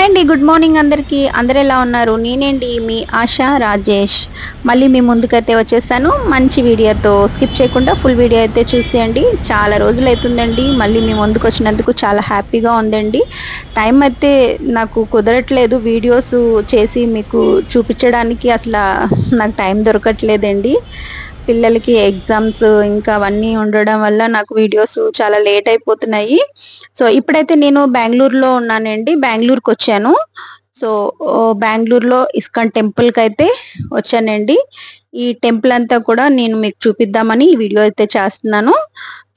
Hi అండి, good morning అందరికీ. అందరు ఎలా ఉన్నారు? నేనేంటి మీ ఆశా రాజేష్. మళ్ళీ మీ ముందుకైతే వచ్చేసాను మంచి వీడియోతో. స్కిప్ చేయకుండా ఫుల్ వీడియో అయితే చూసేయండి. చాలా రోజులు అవుతుందండి మళ్ళీ మీ ముందుకు వచ్చినందుకు చాలా హ్యాపీగా ఉందండి. టైం అయితే నాకు కుదరట్లేదు వీడియోస్ చేసి మీకు చూపించడానికి, అసలు నాకు టైం దొరకట్లేదండి. పిల్లలకి ఎగ్జామ్స్ ఇంకా అవన్నీ ఉండడం వల్ల నాకు వీడియోస్ చాలా లేట్ అయిపోతున్నాయి. సో ఇప్పుడైతే నేను బెంగళూరులో ఉన్నానండి, బెంగళూరుకి వచ్చాను. సో బెంగళూరులో ఇస్కాన్ టెంపుల్కి అయితే వచ్చానండి. ఈ టెంపుల్ అంతా కూడా నేను మీకు చూపిద్దామని ఈ వీడియో అయితే చేస్తున్నాను.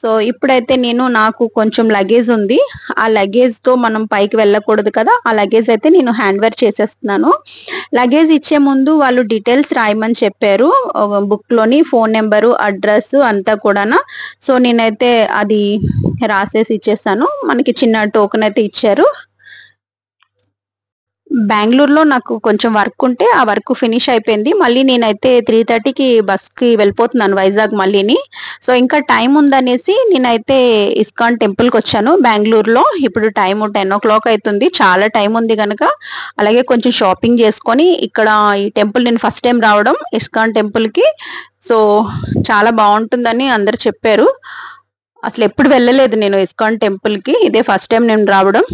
సో ఇప్పుడైతే నాకు కొంచెం లగేజ్ ఉంది. ఆ లగేజ్ తో మనం పైకి వెళ్ళకూడదు కదా, ఆ లగేజ్ అయితే నేను హ్యాండ్ ఓవర్ చేసేస్తున్నాను. లగేజ్ ఇచ్చే ముందు వాళ్ళు డీటెయిల్స్ రాయమని చెప్పారు బుక్ లోని, ఫోన్ నెంబరు, అడ్రస్ అంతా కూడానా. సో నేనైతే అది రాసేసి ఇచ్చేసాను. మనకి చిన్న టోకెన్ అయితే ఇచ్చారు. బెంగళూరులో నాకు కొంచెం వర్క్ ఉంటే ఆ వర్క్ ఫినిష్ అయిపోయింది. మళ్ళీ నేనైతే 3:30కి బస్కి వెళ్ళిపోతున్నాను వైజాగ్ మళ్ళీని. సో ఇంకా టైం ఉందనేసి నేనైతే ఇస్కాన్ టెంపుల్కి వచ్చాను బెంగళూరులో. ఇప్పుడు టైం 10 o'clock అవుతుంది, చాలా టైం ఉంది కనుక అలాగే కొంచెం షాపింగ్ చేసుకొని ఇక్కడ ఈ టెంపుల్ నేను ఫస్ట్ టైం రావడం ఇస్కాన్ టెంపుల్కి. సో చాలా బాగుంటుందని అందరు చెప్పారు. అసలు ఎప్పుడు వెళ్ళలేదు నేను ఇస్కాన్ టెంపుల్ కి, ఇదే ఫస్ట్ టైం నేను రావడం.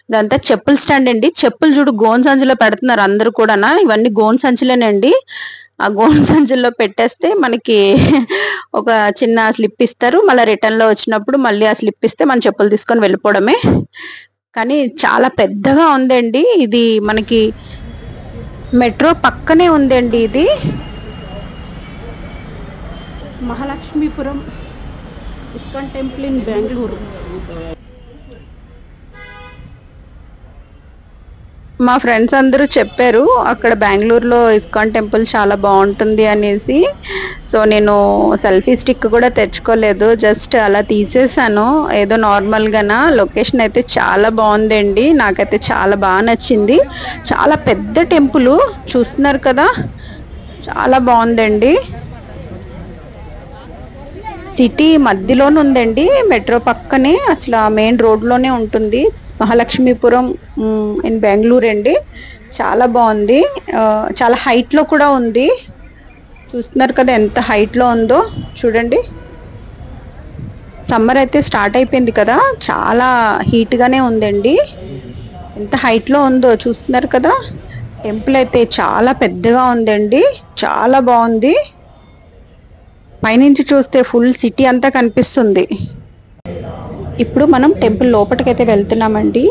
ఇదంతా చెప్పుల స్టాండ్ అండి. చెప్పులు చూడు గోన్ సంచిలో పెడుతున్నారు అందరు కూడానా. ఇవన్నీ గోన్ సంచులేనండి. ఆ గోన్ సంచుల్లో పెట్టేస్తే మనకి ఒక చిన్న స్లిప్ ఇస్తారు. మళ్ళీ రిటర్న్ లో వచ్చినప్పుడు మళ్ళీ ఆ స్లిప్ ఇస్తే మన చెప్పులు తీసుకొని వెళ్ళిపోవడమే. కానీ చాలా పెద్దగా ఉందండి. ఇది మనకి మెట్రో పక్కనే ఉందండి. ఇది Mahalakshmipuram ISKCON temple in Bengaluru. మా ఫ్రెండ్స్ అందరూ చెప్పారు అక్కడ బెంగళూరులో ఇస్కాన్ టెంపుల్ చాలా బాగుంటుంది అనేసి. సో నేను సెల్ఫీ స్టిక్ కూడా తెచ్చుకోలేదు, జస్ట్ అలా తీసేసాను ఏదో నార్మల్గానా. లొకేషన్ అయితే చాలా బాగుందండి, నాకైతే చాలా బాగా నచ్చింది. చాలా పెద్ద టెంపుల్ చూస్తున్నారు కదా, చాలా బాగుందండి. సిటీ మధ్యలోనే ఉందండి, మెట్రో పక్కనే, అసలు మెయిన్ రోడ్లోనే ఉంటుంది. మహాలక్ష్మీపురం ఇన్ బెంగళూరు అండి. చాలా బాగుంది, చాలా హైట్లో కూడా ఉంది. చూస్తున్నారు కదా ఎంత హైట్లో ఉందో చూడండి. సమ్మర్ అయితే స్టార్ట్ అయిపోయింది కదా, చాలా హీట్గానే ఉందండి. ఎంత హైట్లో ఉందో చూస్తున్నారు కదా. టెంపుల్ అయితే చాలా పెద్దగా ఉందండి, చాలా బాగుంది. పైనుంచి చూస్తే ఫుల్ సిటీ అంతా కనిపిస్తుంది. ఇప్పుడు మనం టెంపుల్ లోపలికైతే వెళ్తున్నామండి.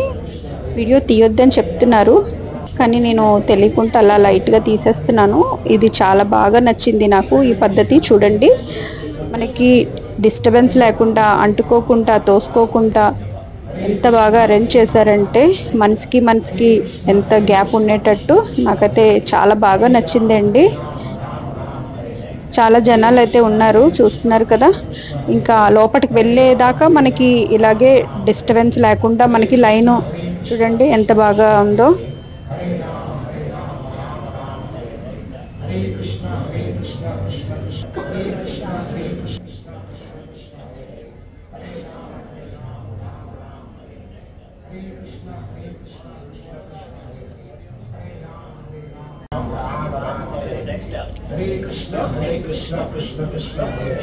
వీడియో తీయొద్దని చెప్తున్నారు కానీ నేను తెలియకుండా అలా లైట్గా తీసేస్తున్నాను. ఇది చాలా బాగా నచ్చింది నాకు ఈ పద్ధతి. చూడండి మనకి డిస్టర్బెన్స్ లేకుండా, అంటుకోకుండా, తోసుకోకుండా ఎంత బాగా అరేంజ్ చేశారంటే మనిషికి ఎంత గ్యాప్ ఉండేటట్టు. నాకైతే చాలా బాగా నచ్చిందండి. చాలా జనాలు అయితే ఉన్నారు చూస్తున్నారు కదా. ఇంకా లోపలికి వెళ్ళేదాకా మనకి ఇలాగే డిస్టర్బెన్స్ లేకుండా మనకి లైన్ చూడండి ఎంత బాగా ఉందో. Hare Krishna, Krishna Krishna, Hare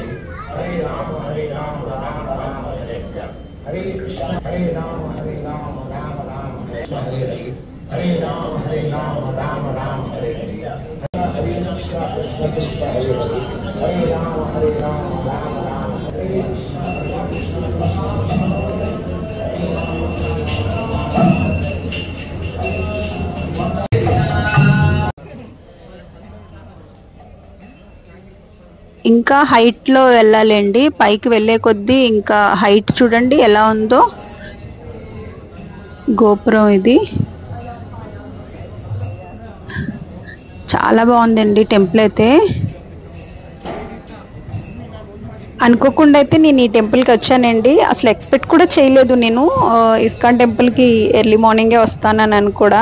Hare, Hare Rama, Rama Rama, Hare Krishna, Hare Rama, Rama Rama, Hare Hare, Hare Rama, Rama Rama, Hare Krishna, Krishna Krishna, Hare Rama, Rama Rama, Hare Krishna, Krishna Krishna. ఇంకా హైట్లో వెళ్ళాలండి, పైకి వెళ్ళే కొద్దీ ఇంకా height చూడండి ఎలా ఉందో గోపురం. ఇది చాలా బాగుందండి టెంపుల్ అయితే. అనుకోకుండా అయితే నేను ఈ టెంపుల్కి వచ్చానండి. అసలు ఎక్స్పెక్ట్ కూడా చేయలేదు నేను ఇస్కాన్ టెంపుల్కి ఎర్లీ మార్నింగే వస్తానని కూడా.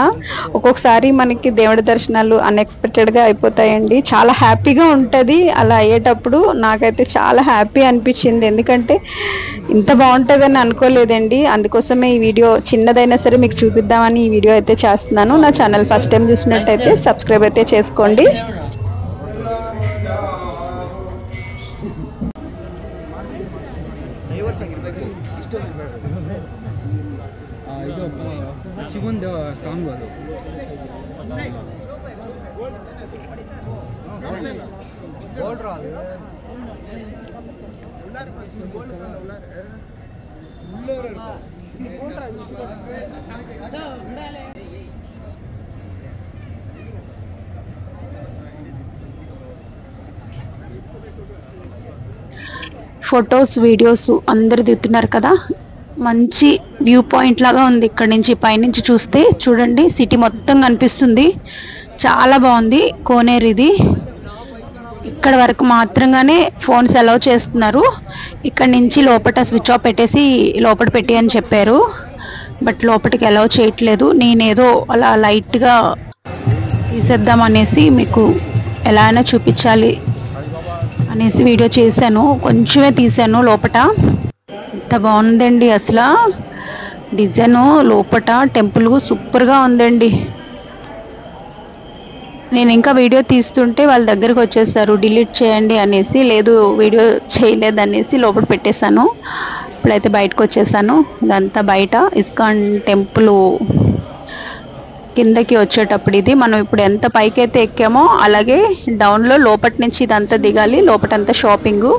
ఒక్కొక్కసారి మనకి దేవుడి దర్శనాలు అన్ఎక్స్పెక్టెడ్గా అయిపోతాయండి. చాలా హ్యాపీగా ఉంటుంది అలా అయ్యేటప్పుడు. నాకైతే చాలా హ్యాపీ అనిపించింది, ఎందుకంటే ఇంత బాగుంటుందని అనుకోలేదండి. అందుకోసమే ఈ వీడియో చిన్నదైనా సరే మీకు చూపిద్దామని ఈ వీడియో అయితే చేస్తున్నాను. నా ఛానల్ ఫస్ట్ టైం చూసినట్టయితే సబ్స్క్రైబ్ అయితే చేసుకోండి. ಇದು ಶಿವಂದ ಸಾಂಗ್ ಅದು. ఫొటోస్ వీడియోస్ అందరు దిగుతున్నారు కదా, మంచి వ్యూ పాయింట్ లాగా ఉంది. ఇక్కడ నుంచి పైనుంచి చూస్తే చూడండి సిటీ మొత్తం కనిపిస్తుంది. చాలా బాగుంది కోనేరు ఇది. ఇక్కడ వరకు మాత్రంగానే ఫోన్స్ అలౌ చేస్తున్నారు. ఇక్కడ నుంచి లోపల స్విచ్ ఆఫ్ పెట్టేసి లోపల పెట్టి అని చెప్పారు. బట్ లోపలికి అలౌ చేయట్లేదు. నేనేదో అలా లైట్గా తీసేద్దాం అనేసి మీకు ఎలా అయినా చూపించాలి అనేసి వీడియో చేశాను. కొంచెమే తీసాను. లోపల ఎంత బాగుందండి అసలు డిజైన్. లోపల టెంపుల్ సూపర్గా ఉందండి. నేను ఇంకా వీడియో తీస్తుంటే వాళ్ళ దగ్గరికి వచ్చేసారు డిలీట్ చేయండి అనేసి. లేదు వీడియో చేయలేదు అనేసి లోపల పెట్టేశాను. ఇప్పుడైతే బయటకు వచ్చేసాను. ఇదంతా బయట ఇస్కాన్ టెంపుల్ కిందకి వచ్చేటప్పుడు ఇది. మనం ఇప్పుడు ఎంత పైకి అయితే ఎక్కామో అలాగే డౌన్లో లోపటి నుంచి ఇదంతా దిగాలి. లోపటంతా షాపింగు,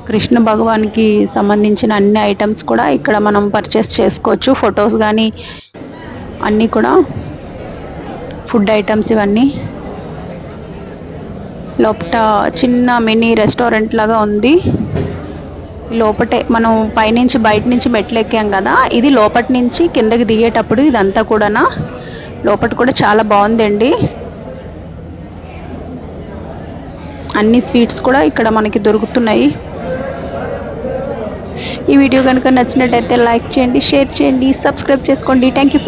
కృష్ణ భగవాన్కి సంబంధించిన అన్ని ఐటమ్స్ కూడా ఇక్కడ మనం పర్చేస్ చేసుకోవచ్చు. ఫొటోస్ కానీ అన్నీ కూడా, ఫుడ్ ఐటమ్స్ ఇవన్నీ. లోపల చిన్న మినీ రెస్టారెంట్ లాగా ఉంది. లోపటే మనం పైనుంచి బయట నుంచి మెట్లు ఎక్కాం కదా, ఇది లోపటి నుంచి కిందకి దిగేటప్పుడు ఇదంతా కూడా లోపల కూడా చాలా బాగుందండి. అన్ని స్వీట్స్ కూడా ఇక్కడ మనకి దొరుకుతున్నాయి. ఈ వీడియో కనుక నచ్చినట్టయితే లైక్ చేయండి, షేర్ చేయండి, సబ్స్క్రైబ్ చేసుకోండి. Thank you for